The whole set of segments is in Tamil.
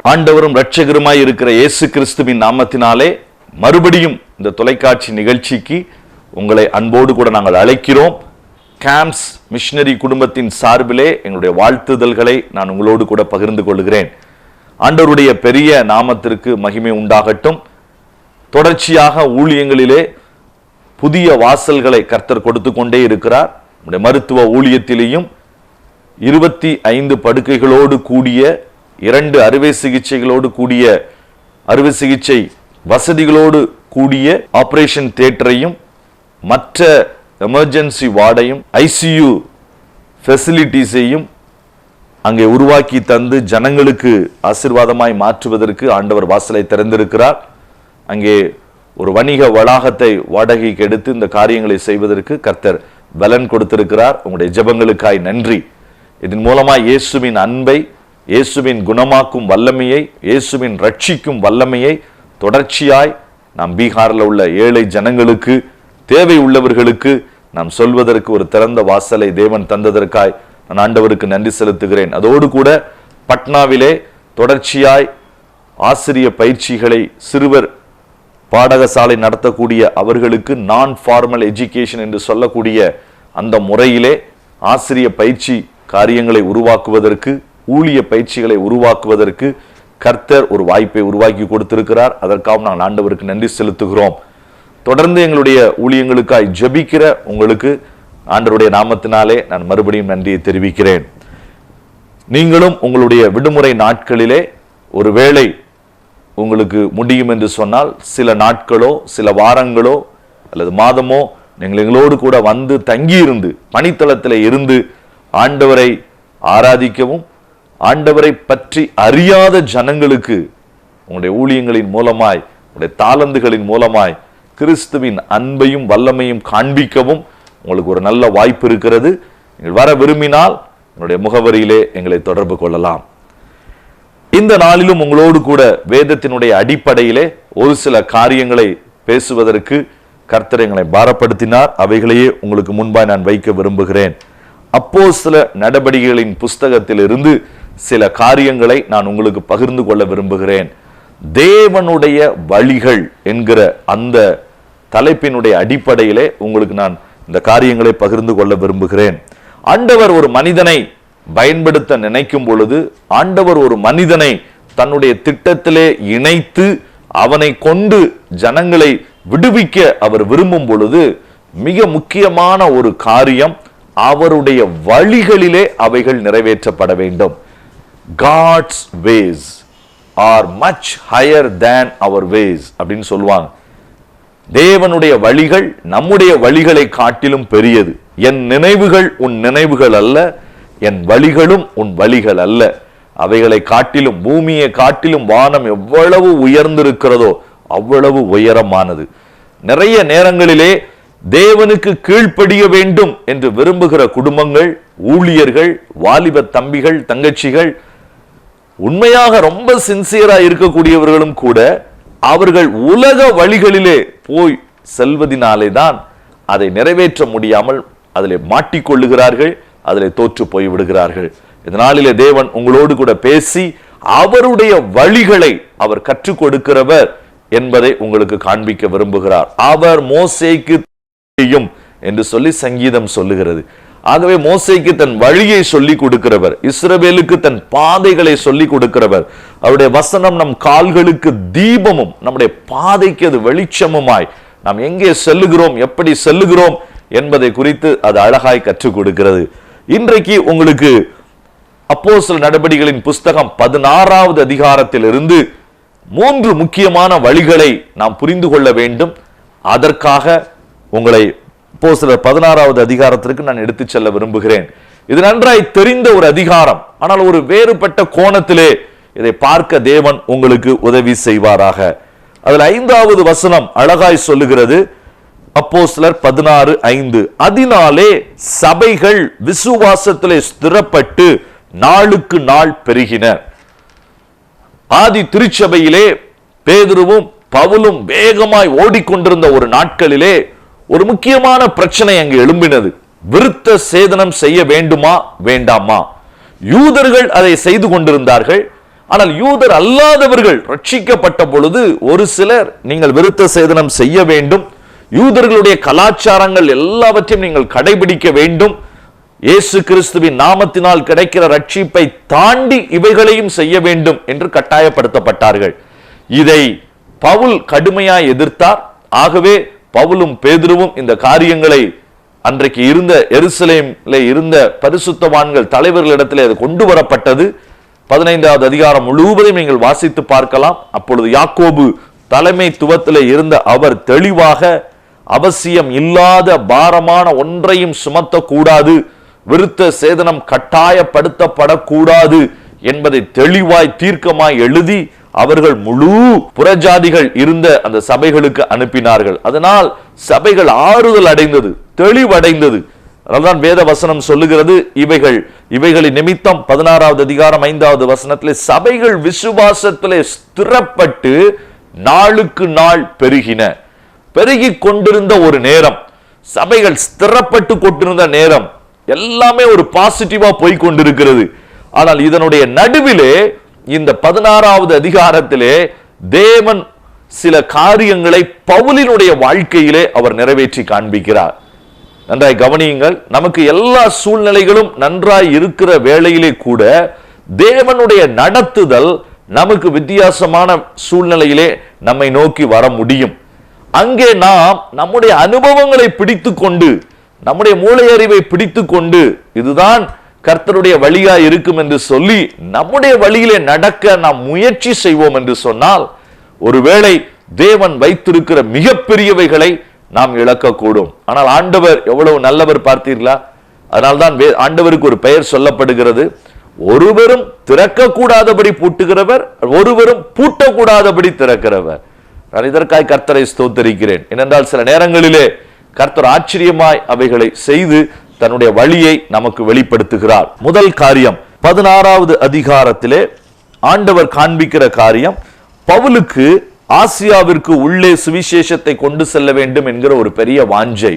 ஆண்டவரும் இரட்சகருமாய் இருக்கிற இயேசு கிறிஸ்துவின் நாமத்தினாலே மறுபடியும் இந்த தொலைக்காட்சி நிகழ்ச்சிக்கு உங்களை அன்போடு கூட நாங்கள் அழைக்கிறோம். கேம்ப்ஸ் மிஷனரி குடும்பத்தின் சார்பிலே எங்களுடைய வாழ்த்துதல்களை நான் உங்களோடு கூட பகிர்ந்து கொள்கிறேன். ஆண்டவருடைய பெரிய நாமத்திற்கு மகிமை உண்டாகட்டும். தொடர்ச்சியாக ஊழியங்களிலே புதிய வாசல்களை கர்த்தர் கொடுத்து கொண்டே இருக்கிறார். நம்முடைய மருத்துவ ஊழியத்திலேயும் 25 படுக்கைகளோடு கூடிய 2 அறுவை சிகிச்சைகளோடு கூடிய அறுவை சிகிச்சை வசதிகளோடு கூடிய ஆபரேஷன் தியேட்டரையும் மற்ற எமர்ஜென்சி வார்டையும் ஐசியூ ஃபெசிலிட்டிஸையும் அங்கே உருவாக்கி தந்து ஜனங்களுக்கு ஆசீர்வாதமாய் மாற்றுவதற்கு ஆண்டவர் வாசலை திறந்திருக்கிறார். அங்கே ஒரு வணிக வளாகத்தை வாடகைக்கு எடுத்து இந்த காரியங்களை செய்வதற்கு கர்த்தர் பலன் கொடுத்திருக்கிறார். உங்களுடைய ஜெபங்களுக்காய் நன்றி. இதன் மூலமாய் இயேசுவின் அன்பை, இயேசுவின் குணமாக்கும் வல்லமையை, இயேசுவின் ரட்சிக்கும் வல்லமையை தொடர்ச்சியாய் நாம் பீகாரில் உள்ள ஏழை ஜனங்களுக்கு, தேவை உள்ளவர்களுக்கு நாம் சொல்வதற்கு ஒரு திறந்த வாசலை தேவன் தந்ததற்காய் நான் ஆண்டவருக்கு நன்றி செலுத்துகிறேன். அதோடு கூட பட்னாவிலே தொடர்ச்சியாய் ஆசிரிய பயிற்சிகளை சிறுவர் பாடகசாலை நடத்தக்கூடிய அவர்களுக்கு நான் ஃபார்மல் எஜுகேஷன் என்று சொல்லக்கூடிய அந்த முறையிலே ஆசிரிய பயிற்சி காரியங்களை உருவாக்குவதற்கு, ஊழிய பயிற்சிகளை உருவாக்குவதற்கு கர்த்தர் ஒரு வாய்ப்பை உருவாக்கி கொடுத்திருக்கிறார். அதற்காக நான் ஆண்டவருக்கு நன்றி செலுத்துகிறோம். தொடர்ந்து எங்களுடைய ஊழியங்களுக்காய் ஜெபிக்கிற உங்களுக்கு ஆண்டவருடைய நாமத்தினாலே நான் மறுபடியும் நன்றியை தெரிவிக்கிறேன். நீங்களும் உங்களுடைய விடுமுறை நாட்களிலே ஒருவேளை உங்களுக்கு முடியும் என்று சொன்னால் சில நாட்களோ சில வாரங்களோ அல்லது மாதமோ நீங்கள் எங்களோடு கூட வந்து தங்கியிருந்து பணித்தளத்தில் இருந்து ஆண்டவரை ஆராதிக்கவும், ஆண்டவரை பற்றி அறியாத ஜனங்களுக்கு உங்களுடைய ஊழியங்களின் மூலமாய், உங்களுடைய தாளந்துகளின் மூலமாய் கிறிஸ்துவின் அன்பையும் வல்லமையும் காண்பிக்கவும் உங்களுக்கு ஒரு நல்ல வாய்ப்பு இருக்கிறது. நீங்கள் வர விரும்பினால் என்னுடைய முகவரியிலே எங்களை தொடர்பு கொள்ளலாம். இந்த நாளிலும் உங்களோடு கூட வேதத்தினுடைய அடிப்படையிலே ஒரு சில காரியங்களை பேசுவதற்கு கர்த்தர் எங்களை பாரப்படுத்தினார். அவைகளையே உங்களுக்கு முன்பாய் நான் வைக்க விரும்புகிறேன். அப்போஸ்தல நடபடிகளின் புஸ்தகத்திலிருந்து சில காரியங்களை நான் உங்களுக்கு பகிர்ந்து கொள்ள விரும்புகிறேன். தேவனுடைய வழிகள் என்கிற அந்த தலைப்பினுடைய அடிப்படையிலே உங்களுக்கு நான் இந்த காரியங்களை பகிர்ந்து கொள்ள விரும்புகிறேன். ஆண்டவர் ஒரு மனிதனை பயன்படுத்த நினைக்கும் பொழுது, ஆண்டவர் ஒரு மனிதனை தன்னுடைய திட்டத்திலே இணைத்து அவனை கொண்டு ஜனங்களை விடுவிக்க அவர் விரும்பும் பொழுது மிக முக்கியமான ஒரு காரியம், அவருடைய வழிகளிலே அவைகள் நிறைவேற்றப்பட வேண்டும். God's ways are much higher than our ways அப்படின்னு சொல்லுவாங்க. தேவனுடைய வழிகள் நம்முடைய வழிகளை காட்டிலும் பெரியது. என் நினைவுகள் உன் நினைவுகள் அல்ல, என் வழிகளும் உன் வழிகள் அல்ல. அவைகளை காட்டிலும், பூமியை காட்டிலும் வானம் எவ்வளவு உயர்ந்திருக்கிறதோ அவ்வளவு உயரமானது. நிறைய நேரங்களிலே தேவனுக்கு கீழ்ப்படிய வேண்டும் என்று விரும்புகிற குடும்பங்கள், ஊழியர்கள், வாலிப தம்பிகள், தங்கச்சிகள், உண்மையாக ரொம்ப சின்சியரா இருக்கக்கூடியவர்களும் கூட அவர்கள் உலக வழிகளிலே போய் செல்வதினாலே தான் அதை நிறைவேற்ற முடியாமல் அதிலே மாட்டிக்கொள்ளுகிறார்கள், அதிலே தோற்று போய் விடுகிறார்கள். இதனாலே தேவன் உங்களோடு கூட பேசி அவருடைய வழிகளை அவர் கற்றுக் கொடுக்கிறவர் என்பதை உங்களுக்கு காண்பிக்க விரும்புகிறார். அவர் மோசேக்கு என்று சொல்லி சங்கீதம் சொல்லுகிறது. ஆகவே மோசேக்கு தன் வழியை சொல்லி கொடுக்கிறவர், இஸ்ரவேலுக்கு தன் பாதைகளை சொல்லி கொடுக்கிறவர். அவருடைய வசனம் நம் கால்களுக்கு தீபமும் நம்முடைய பாதைக்கு அது வெளிச்சமுமாய் நாம் எங்கே செல்லுகிறோம், எப்படி செல்லுகிறோம் என்பதை குறித்து அது அழகாய் கற்றுக் கொடுக்கிறது. இன்றைக்கு உங்களுக்கு அப்போஸ்தல நடபடிகளின் புஸ்தகம் 16வது அதிகாரத்திலிருந்து 3 முக்கியமான வழிகளை நாம் புரிந்து கொள்ள வேண்டும். அதற்காக உங்களை அப்போஸ்தலர் 16வது அதிகாரத்திற்கு நான் எடுத்துச் செல்ல விரும்புகிறேன். இது நன்றாய் தெரிந்த ஒரு அதிகாரம், ஆனால் ஒரு வேறுபட்ட கோணத்திலே இதை பார்க்க தேவன் உங்களுக்கு உதவி செய்வாராக. அதில் 5வது வசனம் அழகாய் சொல்லுகிறது. அப்போஸ்தலர் 16:5, அதனாலே சபைகள் விசுவாசத்திலே ஸ்திரப்பட்டு நாளுக்கு நாள் பெருகின. ஆதி திருச்சபையிலே பேதுருவும் பவுலும் வேகமாய் ஓடிக்கொண்டிருந்த ஒரு நாட்களிலே ஒரு முக்கியமான பிரச்சனை அங்கு எழும்பினது. விருத்த சேதனம் செய்ய வேண்டுமா வேண்டாமா? யூதர்கள் அதை செய்து கொண்டிருந்தார்கள். ஆனால் யூதர் அல்லாதவர்கள் ரட்சிக்கப்பட்ட பொழுது ஒரு சிலர் நீங்கள் விருத்த சேதனம் செய்ய வேண்டும், யூதர்களுடைய கலாச்சாரங்கள் எல்லாவற்றையும் நீங்கள் கடைபிடிக்க வேண்டும், இயேசு கிறிஸ்துவின் நாமத்தினால் கிடைக்கிற ரட்சிப்பை தாண்டி இவைகளையும் செய்ய வேண்டும் என்று கட்டாயப்படுத்தப்பட்டார்கள். இதை பவுல் கடுமையாய் எதிர்த்தார். ஆகவே பவுலும் பேதுருவும் இந்த காரியங்களை அன்றைக்கு இருந்த எருசலேமிலே இருந்த பரிசுத்தவான்கள் தலைவர்களிடத்திலே அது கொண்டு வரப்பட்டது. 15வது அதிகாரம் முழுவதையும் நீங்கள் வாசித்து பார்க்கலாம். அப்பொழுது யாக்கோபு தலைமைத்துவத்திலே இருந்த அவர் தெளிவாக அவசியம் இல்லாத பாரமான ஒன்றையும் சுமத்தக்கூடாது, விருத்த சேதனம் கட்டாயப்படுத்தப்படக்கூடாது என்பதை தெளிவாய் தீர்க்கமாய் எழுதி அவர்கள் முழு புறஜாதிகள் இருந்த அந்த சபைகளுக்கு அனுப்பினார்கள். அதனால் சபைகள் ஆறுதல் அடைந்தது, தெளிவடைந்தது. அதனால்தான் வேத வசனம் சொல்லுகிறது, இவைகளின் நிமித்தம் 16வது அதிகாரம் 5வது வசனத்திலே சபைகள் விசுவாசத்திலே ஸ்திரப்பட்டு நாளுக்கு நாள் பெருகின. பெருகி கொண்டிருந்த ஒரு நேரம், சபைகள் ஸ்திரப்பட்டு கொண்டிருந்த நேரம், எல்லாமே ஒரு பாசிட்டிவா போய் கொண்டிருக்கிறது. ஆனால் இதனுடைய நடுவிலே இந்த 16வது அதிகாரத்திலே தேவன் சில காரியங்களை பவுலினுடைய வாழ்க்கையிலே அவர் நிறைவேற்றி காண்பிக்கிறார். நன்றாய் கவனியுங்கள். நமக்கு எல்லா சூழ்நிலைகளும் நன்றாய் இருக்கிற வேளையிலே கூட தேவனுடைய நடத்துதல் நமக்கு வித்தியாசமான சூழ்நிலையிலே நம்மை நோக்கி வர முடியும். அங்கே நாம் நம்முடைய அனுபவங்களை பிடித்துக் கொண்டு, நம்முடைய மூளை அறிவை பிடித்துக் கொண்டு, இதுதான் கர்த்தருடைய வழியா இருக்கும் என்று சொல்லி நம்முடைய வழியிலே நடக்க நாம் முயற்சி செய்வோம் என்று சொன்னால், ஒருவேளை தேவன் வைத்திருக்கிற மிகப்பெரியவைகளை நாம் இழக்கக்கூடும். ஆனால் ஆண்டவர் எவ்வளவு நல்லவர் பார்த்தீர்களா? அதனால்தான் ஆண்டவருக்கு ஒரு பெயர் சொல்லப்படுகிறது, ஒருவரும் திறக்கக்கூடாதபடி பூட்டுகிறவர், ஒருவரும் பூட்டக்கூடாதபடி திறக்கிறவர். நான் இதற்காய் கர்த்தரை ஸ்தோத்தரிக்கிறேன். ஏனென்றால் சில நேரங்களிலே கர்த்தர் ஆச்சரியமாய் அவைகளை செய்து தன்னுடைய வழியை நமக்கு வெளிப்படுத்துகிறார். முதல் காரியம், 16வது அதிகாரத்திலே ஆண்டவர் காண்பிக்கிற காரியம், பவுலுக்கு ஆசியாவிற்கு உள்ளே சுவிசேஷத்தை கொண்டு செல்ல வேண்டும் என்கிற ஒரு பெரிய வாஞ்சை,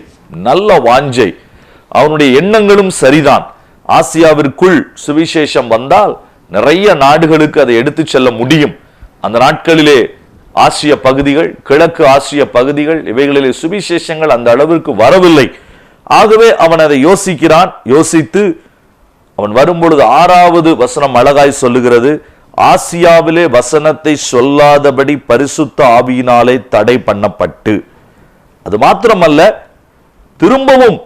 நல்ல வாஞ்சை. அவனுடைய எண்ணங்களும் சரிதான். ஆசியாவிற்குள் சுவிசேஷம் வந்தால் நிறைய நாடுகளுக்கு அதை எடுத்து செல்ல முடியும். அந்த நாட்களிலே ஆசிய பகுதிகள், கிழக்கு ஆசிய பகுதிகள், இவைகளிலே சுவிசேஷங்கள் அந்த அளவிற்கு வரவில்லை. ஆகவே அவன் அதை யோசிக்கிறான். யோசித்து அவன் வரும்பொழுது 6வது வசனம் அழகாய் சொல்லுகிறது, ஆசியாவிலே வசனத்தை சொல்லாதபடி பரிசுத்த ஆவியினாலே தடை பண்ணப்பட்டு. அது மாத்திரமல்ல, திரும்பவும்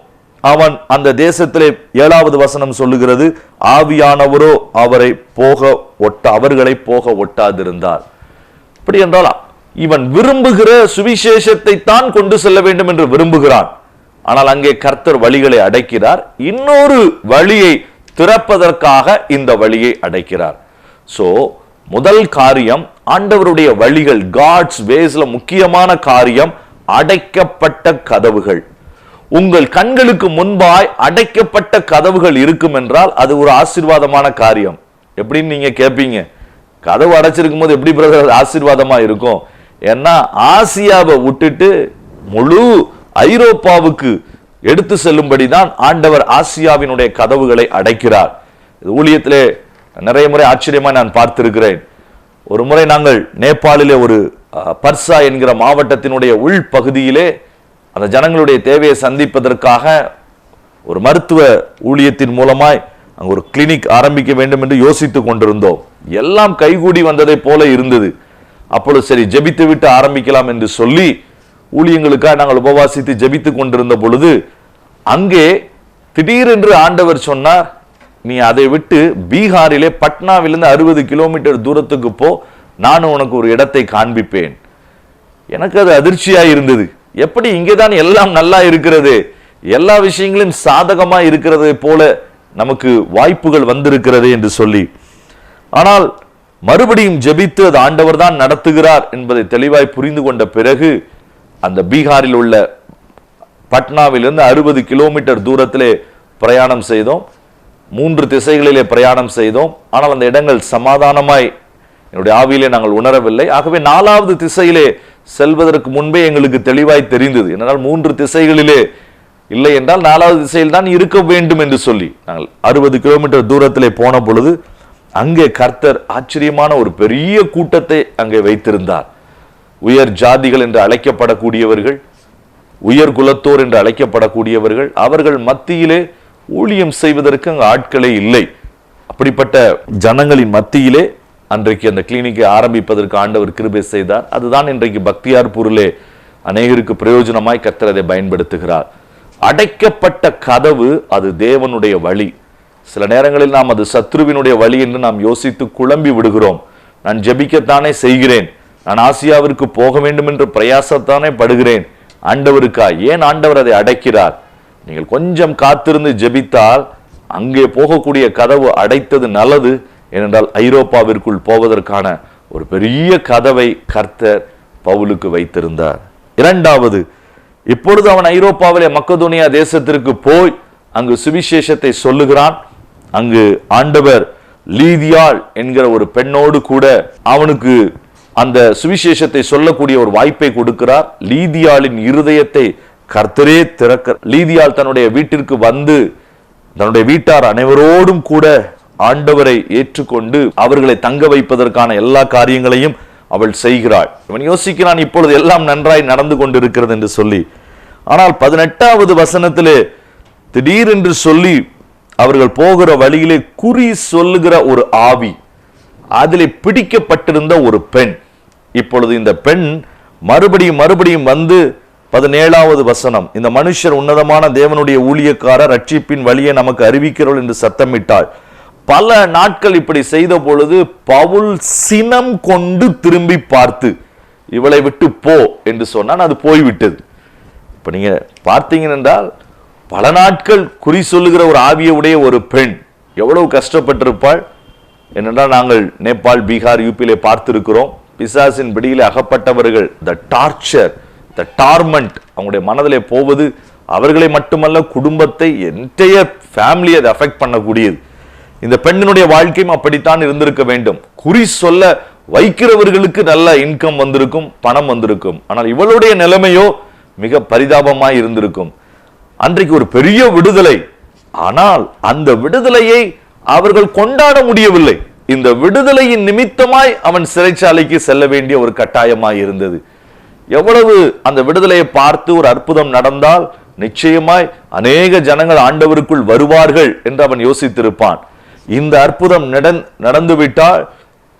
அவன் அந்த தேசத்திலே 7வது வசனம் சொல்லுகிறது, ஆவியானவரோ அவர்களை போக ஒட்டாதிருந்தார். அப்படி என்றால் இவன் விரும்புகிற சுவிசேஷத்தை தான் கொண்டு செல்ல வேண்டும் என்று விரும்புகிறான். ஆனால் அங்கே கர்த்தர் வழிகளை அடைக்கிறார். இன்னொரு வழியை திறப்பதற்காக இந்த வழியை அடைக்கிறார். சோ முதல் காரியம், ஆண்டவருடைய வழிகள், காட்ஸ் வேஸ்ல முக்கியமான காரியம் அடைக்கப்பட்ட கதவுகள். உங்கள் கண்களுக்கு முன்பாய் அடைக்கப்பட்ட கதவுகள் இருக்கும் என்றால் அது ஒரு ஆசீர்வாதமான காரியம். எப்படின்னு நீங்க கேட்பீங்க, கதவு அடைச்சிருக்கும் போது எப்படி பிரதர் ஆசீர்வாதமா இருக்கும்? ஏன்னா ஆசியாவை விட்டுட்டு முழு ஐரோப்பாவுக்கு எடுத்து செல்லும்படிதான் ஆண்டவர் ஆசியாவினுடைய கதவுகளை அடைக்கிறார். ஊழியத்திலே நிறைய முறை ஆச்சரியமா நான் பார்த்திருக்கிறேன். ஒரு முறை நாங்கள் நேபாளிலே ஒரு பர்சா என்கிற மாவட்டத்தினுடைய உள் பகுதியிலே அந்த ஜனங்களுடைய தேவையை சந்திப்பதற்காக ஒரு மருத்துவ ஊழியத்தின் மூலமாய் அங்க ஒரு கிளினிக் ஆரம்பிக்க வேண்டும் என்று யோசித்துக் கொண்டிருந்தோம். எல்லாம் கைகூடி வந்ததை போல இருந்தது. அப்பொழுது சரி ஜெபித்து விட்டு ஆரம்பிக்கலாம் என்று சொல்லி ஊழியங்களுக்காக நாங்கள் உபவாசித்து ஜெபித்துக் கொண்டிருந்த பொழுது அங்கே திடீரென்று ஆண்டவர் சொன்னார், நீ அதை விட்டு பீகாரிலே பட்னாவிலிருந்து 60 கிலோமீட்டர் தூரத்துக்கு போ, நான் உனக்கு ஒரு இடத்தை காண்பிப்பேன். எனக்கு அது அதிர்ச்சியா இருந்தது. எப்படி இங்கேதான் எல்லாம் நல்லா இருக்கிறது, எல்லா விஷயங்களும் சாதகமா இருக்கிறது போல நமக்கு வாய்ப்புகள் வந்திருக்கிறது என்று சொல்லி. ஆனால் மறுபடியும் ஜெபித்து அது ஆண்டவர் தான் நடத்துகிறார் என்பதை தெளிவாய் புரிந்து கொண்ட பிறகு அந்த பீகாரில் உள்ள பட்னாவிலிருந்து 60 கிலோமீட்டர் தூரத்திலே பிரயாணம் செய்தோம். 3 திசைகளிலே பிரயாணம் செய்தோம். ஆனால் அந்த இடங்கள் சமாதானமாய் என்னுடைய ஆவியிலே நாங்கள் உணரவில்லை. ஆகவே 4வது திசையிலே செல்வதற்கு முன்பே எங்களுக்கு தெளிவாய் தெரிந்தது. என்னால் 3 திசைகளிலே இல்லை என்றால் 4வது திசையில் தான் இருக்க வேண்டும் என்று சொல்லி நாங்கள் 60 கிலோமீட்டர் தூரத்திலே போன பொழுது அங்கே கர்த்தர் ஆச்சரியமான ஒரு பெரிய கூட்டத்தை அங்கே வைத்திருந்தார். உயர் ஜாதிகள் என்று அழைக்கப்படக்கூடியவர்கள், உயர் குலத்தோர் என்று அழைக்கப்படக்கூடியவர்கள், அவர்கள் மத்தியிலே ஊழியம் செய்வதற்கு அங்கு ஆட்களே இல்லை. அப்படிப்பட்ட ஜனங்களின் மத்தியிலே அன்றைக்கு அந்த கிளினிக்கை ஆரம்பிப்பதற்கு ஆண்டவர் கிருபை செய்தார். அதுதான் இன்றைக்கு பக்தியார்பூரிலே அநேகருக்கு பிரயோஜனமாய் கர்த்தர் அதை பயன்படுத்துகிறார். அடைக்கப்பட்ட கதவு அது தேவனுடைய வழி. சில நேரங்களில் நாம் அது சத்ருவினுடைய வழி என்று நாம் யோசித்து குழம்பி விடுகிறோம். நான் ஜெபிக்கத்தானே செய்கிறேன், நான் ஆசியாவிற்கு போக வேண்டும் என்று பிரயாசத்தானே படுகிறேன், ஆண்டவருக்கா ஏன் ஆண்டவர் அதை அடைக்கிறார்? நீங்கள் கொஞ்சம் காத்திருந்து ஜெபித்தால் அங்கே போகக்கூடிய கதவு அடைத்தது நல்லது. ஏனென்றால் ஐரோப்பாவிற்குள் போவதற்கான ஒரு பெரிய கதவை கர்த்தர் பவுலுக்கு வைத்திருந்தார். இரண்டாவது, இப்பொழுது அவன் ஐரோப்பாவிலே மக்கதோனியா தேசத்திற்கு போய் அங்கு சுவிசேஷத்தை சொல்லுகிறான். அங்கு ஆண்டவர் லீதியாள் என்கிற ஒரு பெண்ணோடு கூட அவனுக்கு அந்த சுவிசேஷத்தை சொல்லக்கூடிய ஒரு வாய்ப்பை கொடுக்கிறார். லீதியாளின் இருதயத்தை கர்த்தரே திறக்க, லீதியாள் தன்னுடைய வீட்டிற்கு வந்து தன்னுடைய வீட்டார் அனைவரோடும் கூட ஆண்டவரை ஏற்றுக்கொண்டு அவர்களை தங்க வைப்பதற்கான எல்லா காரியங்களையும் அவள் செய்கிறாள். இவன் யோசிக்கிறான், இப்பொழுது எல்லாம் நன்றாய் நடந்து கொண்டிருக்கிறது என்று சொல்லி. ஆனால் 18வது வசனத்திலே திடீரென்று சொல்லி அவர்கள் போகிற வழியிலே குறி சொல்லுகிற ஒரு ஆவி, அதிலே பிடிக்கப்பட்டிருந்த ஒரு பெண். இப்பொழுது இந்த பெண் மறுபடியும் வந்து 17வது வசனம், இந்த மனுஷர் உன்னதமான தேவனுடைய ஊழியக்காரர், ரட்சிப்பின் வழியை நமக்கு அறிவிக்கிறோம் என்று சத்தமிட்டாள். பல நாட்கள் இப்படி செய்த பொழுது பவுல் சினம் கொண்டு திரும்பி பார்த்து இவளை விட்டு போ என்று சொன்னான். அது போய்விட்டது. இப்ப நீங்க பார்த்தீங்க என்றால் பல நாட்கள் குறி சொல்லுகிற ஒரு ஆவியுடைய ஒரு பெண் எவ்வளவு கஷ்டப்பட்டிருப்பாள். ஏனென்றால் நாங்கள் நேபாள், பீகார், யூபியிலே பார்த்திருக்கிறோம். பிசாசின் பிடியிலே அகப்பட்டவர்கள், த டார்ச்சர், த டார்மெண்ட், அவங்களுடைய மனதிலே போவது அவர்களை மட்டுமல்ல, குடும்பத்தை, என்டையர் ஃபேமிலியை அதை அஃபெக்ட் பண்ணக்கூடியது. இந்த பெண்ணினுடைய வாழ்க்கையும் அப்படித்தான் இருந்திருக்க வேண்டும். குறி சொல்ல வைக்கிறவர்களுக்கு நல்ல இன்கம் வந்திருக்கும், பணம் வந்திருக்கும். ஆனால் இவளுடைய நிலைமையோ மிக பரிதாபமாய் இருந்திருக்கும். அன்றைக்கு ஒரு பெரிய விடுதலை, ஆனால் அந்த விடுதலையை அவர்கள் கொண்டாட முடியவில்லை. இந்த விடுதலையின் நிமித்தமாய் அவன் சிறைச்சாலைக்கு செல்ல வேண்டிய ஒரு கட்டாயமாய் இருந்தது. எவ்வளவு அந்த விடுதலையை பார்த்து ஒரு அற்புதம் நடந்தால் நிச்சயமாய் அநேக ஜனங்கள் ஆண்டவருக்குள் வருவார்கள் என்று அவன் யோசித்திருப்பான். இந்த அற்புதம் நடந்துவிட்டால்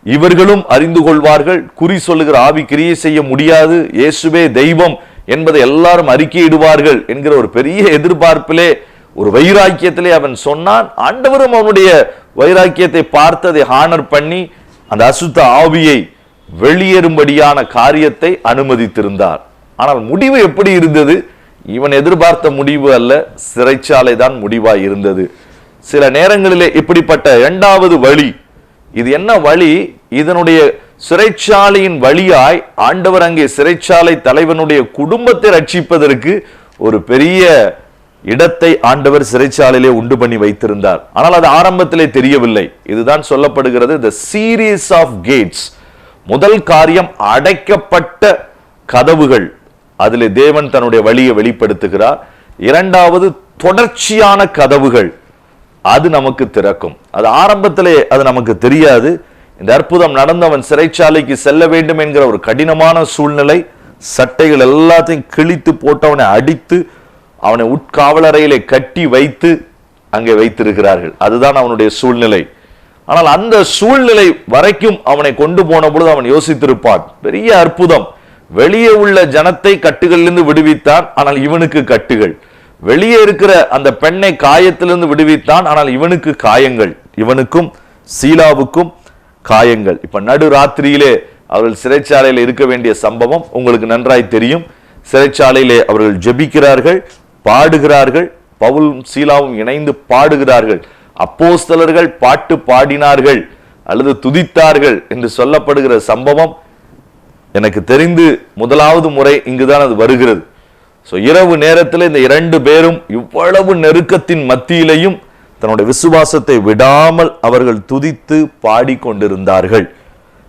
இவர்களும் அறிந்து கொள்வார்கள், குறி சொல்லுகிற ஆவி கிரியை செய்ய முடியாது, இயேசுவே தெய்வம் என்பதை எல்லாரும் அறிக்கையிடுவார்கள் என்கிற ஒரு பெரிய எதிர்பார்ப்பிலே, ஒரு வைராக்கியத்திலே அவன் சொன்னான். ஆண்டவரும் அவனுடைய வைராக்கியத்தை பார்த்து அதை ஹானர் பண்ணி அந்த அசுத்த ஆவியை வெளியேறும்படியான காரியத்தை அனுமதித்திருந்தார். ஆனால் முடிவு எப்படி இருந்தது? இவன் எதிர்பார்த்த முடிவு அல்ல, சிறைச்சாலை தான் முடிவாய் இருந்தது. சில நேரங்களிலே இப்படிப்பட்ட இரண்டாவது வழி, இது என்ன வழி? இதனுடைய சிறைச்சாலையின் வழியாய் ஆண்டவர் அங்கே சிறைச்சாலை தலைவனுடைய குடும்பத்தை ரட்சிப்பதற்கு ஒரு பெரிய இடத்தை ஆண்டவர் சிறைச்சாலையிலே உண்டு பண்ணி வைத்திருந்தார். ஆனால் அது ஆரம்பத்திலே தெரியவில்லை. இதுதான் சொல்லப்படுகிறது the series of gates. முதல் காரியம் அடைக்கப்பட்ட கதவுகள், அதிலே தேவன் தன்னுடைய வழியை வெளிப்படுத்துகிறார். இரண்டாவது தொடர்ச்சியான கதவுகள், அது நமக்கு திறக்கும். அது ஆரம்பத்திலே அது நமக்கு தெரியாது. இந்த அற்புதம் நடந்தவன் சிறைச்சாலைக்கு செல்ல வேண்டும் என்கிற ஒரு கடினமான சூழ்நிலை, சட்டைகள் எல்லாத்தையும் கிழித்து போட்டு அவனை அடித்து அவனை உட்காவலறையிலே கட்டி வைத்து அங்கே வைத்திருக்கிறார்கள். அதுதான் அவனுடைய சூழ்நிலை. ஆனால் அந்த சூழ்நிலை வரைக்கும் அவனை கொண்டு போன பொழுது அவன் யோசித்திருப்பான், பெரிய அற்புதம், வெளியே உள்ள ஜனத்தை கட்டுகளிலிருந்து விடுவித்தான், ஆனால் இவனுக்கு கட்டுகள். வெளியே இருக்கிற அந்த பெண்ணை காயத்திலிருந்து விடுவித்தான், ஆனால் இவனுக்கு காயங்கள், இவனுக்கும் சீலாவுக்கும் காயங்கள். இப்ப நடு ராத்திரியிலே அவர்கள் சிறைச்சாலையில் இருக்க வேண்டிய சம்பவம் உங்களுக்கு நன்றாய் தெரியும். சிறைச்சாலையிலே அவர்கள் ஜெபிக்கிறார்கள், பாடுகிறார்கள், பவுலும் சீலாவும் இணைந்து பாடுகிறார்கள். அப்போஸ்தலர்கள் பாட்டு பாடினார்கள் அல்லது துதித்தார்கள் என்று சொல்லப்படுகிற சம்பவம் எனக்கு தெரிந்து முதலாவது முறை இங்குதான் அது வருகிறது. இரவு நேரத்தில் இந்த இரண்டு பேரும் இவ்வளவு நெருக்கத்தின் மத்தியிலையும் தன்னுடைய விசுவாசத்தை விடாமல் அவர்கள் துதித்து பாடிக்கொண்டிருந்தார்கள்.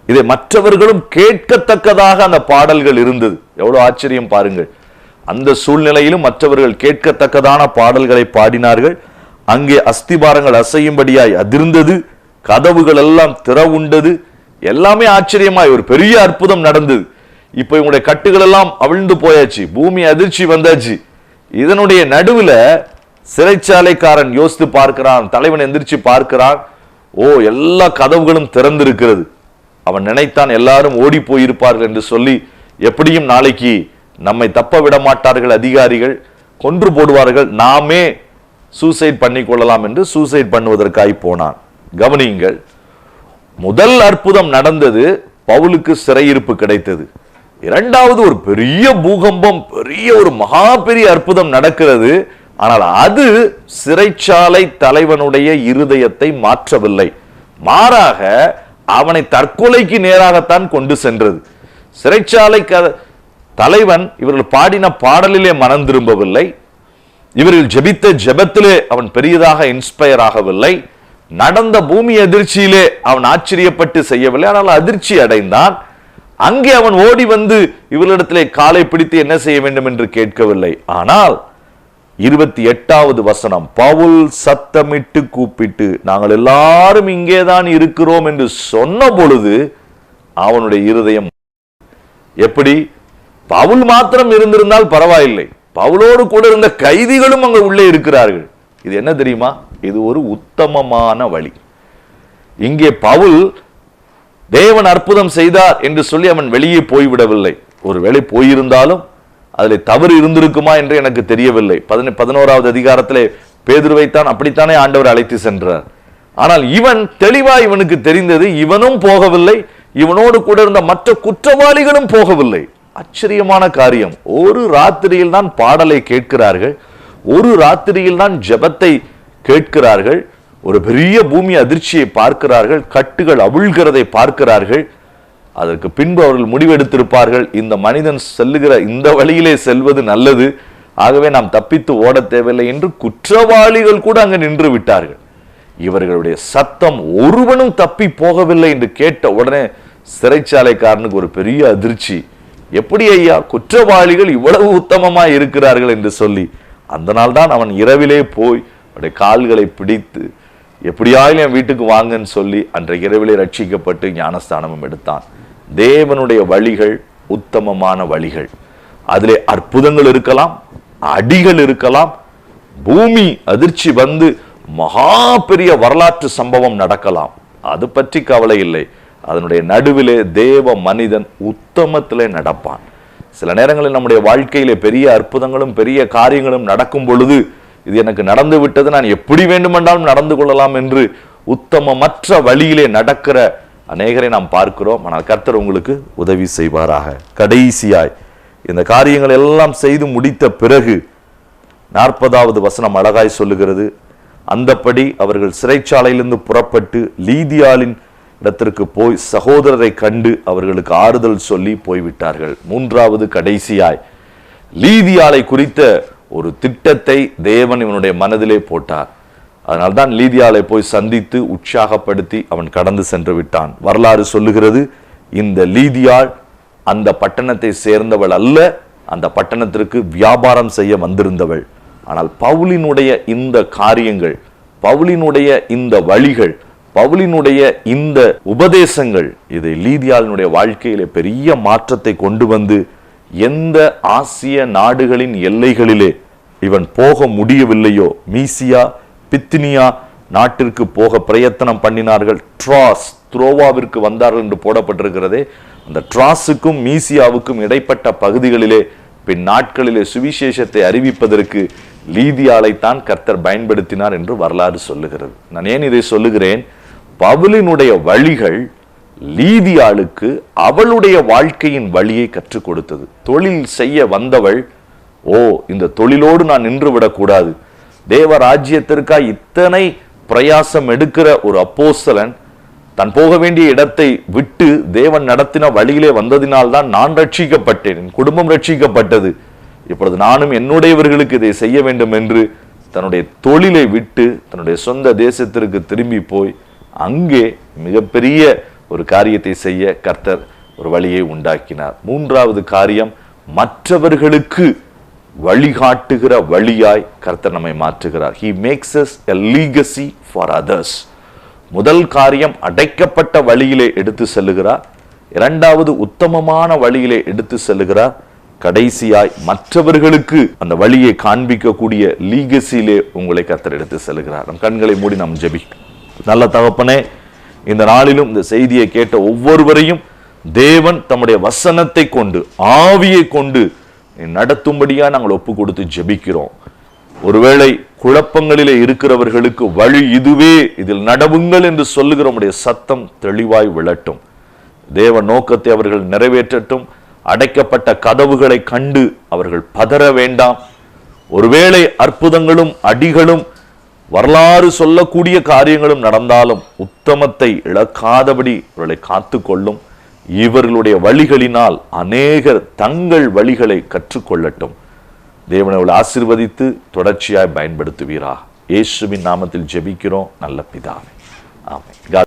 இதை மற்றவர்களும் கேட்கத்தக்கதாக அந்த பாடல்கள் இருந்தது. எவ்வளவு ஆச்சரியம் பாருங்கள். அந்த சூழ்நிலையிலும் மற்றவர்கள் கேட்கத்தக்கதான பாடல்களை பாடினார்கள். அங்கே அஸ்திபாரங்கள் அசையும்படியாய் அதிர்ந்தது, கதவுகள் எல்லாம் திறவுண்டது. எல்லாமே ஆச்சரியமாய் ஒரு பெரிய அற்புதம் நடந்தது. இப்ப இவங்களுடைய கட்டுகள் எல்லாம் அவிழ்ந்து போயாச்சு, பூமி அதிர்ச்சி வந்தாச்சு. இதனுடைய நடுவுல சிறைச்சாலைக்காரன் யோசித்து பார்க்கிறான், தலைவன் எந்திரிச்சு பார்க்கிறான். ஓ, எல்லா கதவுகளும் திறந்திருக்கிறது. அவன் நினைத்தான் எல்லாரும் ஓடி போயிருப்பார்கள் என்று சொல்லி, எப்படியும் நாளைக்கு நம்மை தப்ப விட மாட்டார்கள் அதிகாரிகள், கொன்று போடுவார்கள், நாமே சூசைட் பண்ணிக்கொள்ளலாம் என்று சூசைட் பண்ணுவதற்காய் போனான். கவனியுங்கள், முதல் அற்புதம் நடந்தது, பவுலுக்கு சிறையிருப்பு கிடைத்தது. இரண்டாவது ஒரு பெரிய பூகம்பம், பெரிய ஒரு மகா பெரிய அற்புதம் நடக்கிறது. ஆனால் அது சிறைச்சாலை தலைவனுடைய இருதயத்தை மாற்றவில்லை, மாறாக அவனை தற்கொலைக்கு நேராகத்தான் கொண்டு சென்றது. சிறைச்சாலை தலைவன் இவர்கள் பாடின பாடலிலே மனம் திரும்பவில்லை, இவர்கள் ஜெபித்த ஜெபத்திலே அவன் பெரியதாக இன்ஸ்பயர் ஆகவில்லை, நடந்த பூமி அதிர்ச்சியிலே அவன் ஆச்சரியப்பட்டு செய்யவில்லை, ஆனால் அதிர்ச்சி அடைந்தான். அங்கே அவன் ஓடி வந்து இவர்களிடத்திலே காலை பிடித்து என்ன செய்ய வேண்டும் என்று கேட்கவில்லை. ஆனால் 28வது வசனம், பவுல் சத்தமிட்டு கூப்பிட்டு நாங்கள் எல்லாரும் இங்கேதான் இருக்கிறோம் என்று சொன்ன பொழுது அவனுடைய இருதயம். எப்படி? பவுல் மாத்திரம் இருந்திருந்தால் பரவாயில்லை, பவுலோடு கூட இருந்த கைதிகளும் அங்க உள்ளே இருக்கிறார்கள். இது என்ன தெரியுமா? இது ஒரு உத்தமமான வழி. இங்கே பவுல் தேவன் அற்புதம் செய்தார் என்று சொல்லி அவன் வெளியே போய்விடவில்லை. ஒருவேளை போயிருந்தாலும் அதில் தவறு இருந்திருக்குமா என்று எனக்கு தெரியவில்லை. 11வது அதிகாரத்திலே பேதுருவைத்தான் அப்படித்தானே ஆண்டவர் அழைத்து சென்றார். ஆனால் இவன் தெளிவா இவனுக்கு தெரிந்தது, இவனும் போகவில்லை, இவனோடு கூட இருந்த மற்ற குற்றவாளிகளும் போகவில்லை. ஆச்சரியமான காரியம். ஒரு ராத்திரியில் தான் பாடலை கேட்கிறார்கள், ஒரு ராத்திரியில் தான் ஜெபத்தை கேட்கிறார்கள், ஒரு பெரிய பூமி அதிர்ச்சியை பார்க்கிறார்கள், கட்டுகள் அவிழ்கிறதை பார்க்கிறார்கள். அதற்கு பின்பு அவர்கள் முடிவெடுத்திருப்பார்கள், இந்த மனிதன் செல்லுகிற இந்த வழியிலே செல்வது நல்லது, ஆகவே நாம் தப்பித்து ஓட தேவையில்லை என்று குற்றவாளிகள் கூட அங்கு நின்று விட்டார்கள். இவர்களுடைய சத்தம் ஒருவனும் தப்பி போகவில்லை என்று கேட்ட உடனே சிறைச்சாலைக்காரனுக்கு ஒரு பெரிய அதிர்ச்சி. எப்படி ஐயா, குற்றவாளிகள் இவ்வளவு உத்தமமாய் இருக்கிறார்கள் என்று சொல்லி, அந்த நாள் தான் அவன் இரவிலே போய் அவருடைய கால்களை பிடித்து எப்படியாயிலும் என் வீட்டுக்கு வாங்கன்னு சொல்லி அன்றைய இரவிலே ரட்சிக்கப்பட்டு ஞானஸ்தானமும் எடுத்தான். தேவனுடைய வழிகள் உத்தமமான வழிகள். அதிலே அற்புதங்கள் இருக்கலாம், அடிகள் இருக்கலாம், பூமி அதிர்ச்சி வந்து மகா பெரிய வரலாற்று சம்பவம் நடக்கலாம், அது பற்றி கவலை இல்லை. அதனுடைய நடுவிலே தேவ மனிதன் உத்தமத்திலே நடப்பான். சில நேரங்களில் நம்முடைய வாழ்க்கையிலே பெரிய அற்புதங்களும் பெரிய காரியங்களும் நடக்கும் பொழுது, இது எனக்கு நடந்து விட்டது, நான் எப்படி வேண்டுமென்றாலும் நடந்து கொள்ளலாம் என்று உத்தமமற்ற வழியிலே நடக்கிற அநேகரை நாம் பார்க்கிறோம். ஆனால் கர்த்தர் உங்களுக்கு உதவி செய்வாராக. கடைசியாய் இந்த காரியங்கள் எல்லாம் செய்து முடித்த பிறகு 40வது வசனம் அழகாய் சொல்லுகிறது, அந்தப்படி அவர்கள் சிறைச்சாலையிலிருந்து புறப்பட்டு லீதியாளின் இடத்திற்கு போய் சகோதரரை கண்டு அவர்களுக்கு ஆறுதல் சொல்லி போய்விட்டார்கள். 3வது கடைசியாய் லீதியாளை குறித்த ஒரு திட்டத்தை தேவன் இவனுடைய மனதிலே போட்டார். அதனால்தான் லீதியாளை போய் சந்தித்து உற்சாகப்படுத்தி அவன் கடந்து சென்று விட்டான். வரலாறு சொல்லுகிறது, இந்த லீதியாள் அந்த பட்டணத்தை சேர்ந்தவள் அல்ல, அந்த பட்டணத்திற்கு வியாபாரம் செய்ய வந்திருந்தவள். ஆனால் பவுலினுடைய இந்த காரியங்கள், பவுலினுடைய இந்த வழிகள், பவுலினுடைய இந்த உபதேசங்கள், இதை லீதியாளினுடைய வாழ்க்கையிலே பெரிய மாற்றத்தை கொண்டு வந்து எந்த ஆசிய நாடுகளின் எல்லைகளிலே இவன் போக முடியவில்லையோ, மீசியா பித்தினியா நாட்டிற்கு போக பிரயத்தனம் பண்ணினார்கள், த்ரோவாவிற்கு வந்தார்கள் என்று போடப்பட்டிருக்கிறதே, அந்த ட்ராஸுக்கும் மீசியாவுக்கும் இடைப்பட்ட பகுதிகளிலே பின் நாட்களிலே சுவிசேஷத்தை அறிவிப்பதற்கு லீதியாளைத்தான் கர்த்தர் பயன்படுத்தினார் என்று வரலாறு சொல்லுகிறது. நான் ஏன் இதை சொல்லுகிறேன்? பவுலினுடைய வழிகள் லீதியாளுக்கு அவளுடைய வாழ்க்கையின் வழியை கற்றுக் கொடுத்தது. தொழில் செய்ய வந்தவள், ஓ, இந்த தொழிலோடு நான் நின்று விடக்கூடாது, தேவ ராஜ்யத்திற்காக இத்தனை பிரயாசம் எடுக்கிற ஒரு அப்போஸ்தலன் தான் போக வேண்டிய இடத்தை விட்டு தேவன் நடத்தின வழியிலே வந்ததினால்தான் நான் ரட்சிக்கப்பட்டேன், என் குடும்பம் ரட்சிக்கப்பட்டது, இப்பொழுது நானும் என்னுடையவர்களுக்கு இதை செய்ய வேண்டும் என்று தன்னுடைய தொழிலை விட்டு தன்னுடைய சொந்த தேசத்திற்கு திரும்பி போய் அங்கே மிகப்பெரிய ஒரு காரியத்தை செய்ய கர்த்தர் ஒரு வழியை உண்டாக்கினார். 3வது காரியம், மற்றவர்களுக்கு வழிகாட்டுகிற வழியாய் கர்த்தர் நம்மை மாற்றுகிறார். He makes us a legacy for others. முதல் காரியம் அடைக்கப்பட்ட வழியிலே எடுத்து செல்லுகிறார். இரண்டாவது உத்தமமான வழியிலே எடுத்து செல்லுகிறார். கடைசியாய் மற்றவர்களுக்கு அந்த வழியை காண்பிக்கக்கூடிய லீகசியிலே உங்களை கர்த்தர் எடுத்து செல்லுகிறார். நம் கண்களை மூடி நாம் ஜெபிப்போம். நல்ல தகப்பனே, இந்த நாளிலும் இந்த செய்தியை கேட்ட ஒவ்வொருவரையும் தேவன் தம்முடைய வசனத்தை கொண்டு, ஆவியை கொண்டு நடத்தும்படியா நாங்கள் ஒப்பு கொடுத்து ஜெபிக்கிறோம். ஒருவேளை குழப்பங்களிலே இருக்கிறவர்களுக்கு வழி இதுவே, இதில் நடவுங்கள் என்று சொல்லுகிற உம்முடைய சத்தம் தெளிவாய் விழட்டும். தேவ நோக்கத்தை அவர்கள் நிறைவேற்றட்டும். அடைக்கப்பட்ட கதவுகளை கண்டு அவர்கள் பதற வேண்டாம். ஒருவேளை அற்புதங்களும் அடிகளும் வரலாறு சொல்லக்கூடிய காரியங்களும் நடந்தாலும் உத்தமத்தை இழக்காதபடி அவர்களை காத்து கொள்ளும். இவர்களுடைய வழிகளினால் அநேகர் தங்கள் வழிகளை கற்றுக்கொள்ளட்டும். தேவனை ஆசீர்வதித்து தொடர்ச்சியாய் பயன்படுத்துவீரா. இயேசுவின் நாமத்தில் ஜெபிக்கிறோம் நல்ல பிதாவே, ஆமென்.